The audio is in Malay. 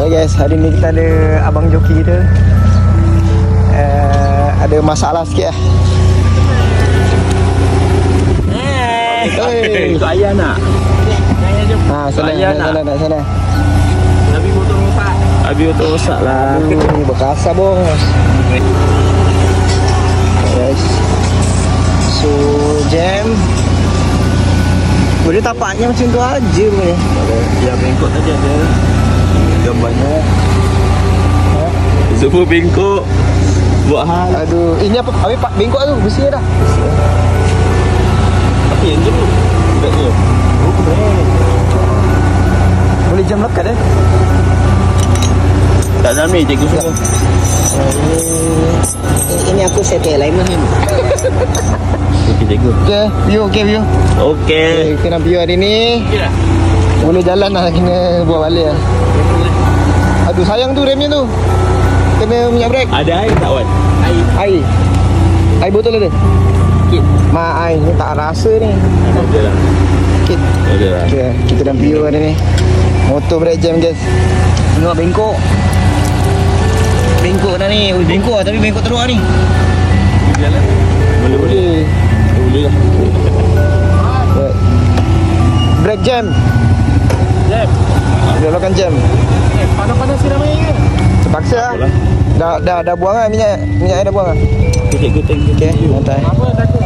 guys, hari ni kita ada abang joki kita. Ada masalah sikit lah. Itu ayah nak. Sana. Habis motor rosak. Habis motor rosak lah. Aduh, berkasar bong. Guys. So, jam. Boleh tapaknya macam tu aja boleh. Ya, bengkok tadi ada gambarnya. Semua bengkok. Buat hal. Aduh, ini apa? Habis pak bengkok tu besi dah. Tapi yang tu bukan dia. Boleh jam lekat eh? Tak zamir cikgu semua. Ini aku settle alignment ni. Okey cikgu. Okey view. Okey. Kena view hari ni. Boleh jalan lah, kena buat balik lah. Aduh sayang tu remnya tu. Kena minyak brake. Ada air tak Wan? Air. Air botol ada? Sikit. Mak air ni tak rasa ni. Ada lah. Sikit. Ada lah. Okay, kita dah view hari ni. Motor brake jam guys. Tengok bengkok. Bengkok dah ni. Bengkok lah, tapi bengkok teruk lah ni. Jalan. Boleh. Boleh lah. Brake jam. Jam. Belokkan jam. Panas-panas si ramai ke? Terpaksa lah. Dah buang lah minyak. Minyak dah buang lah. Cikgu thank you. Okay, santai. Apa takut?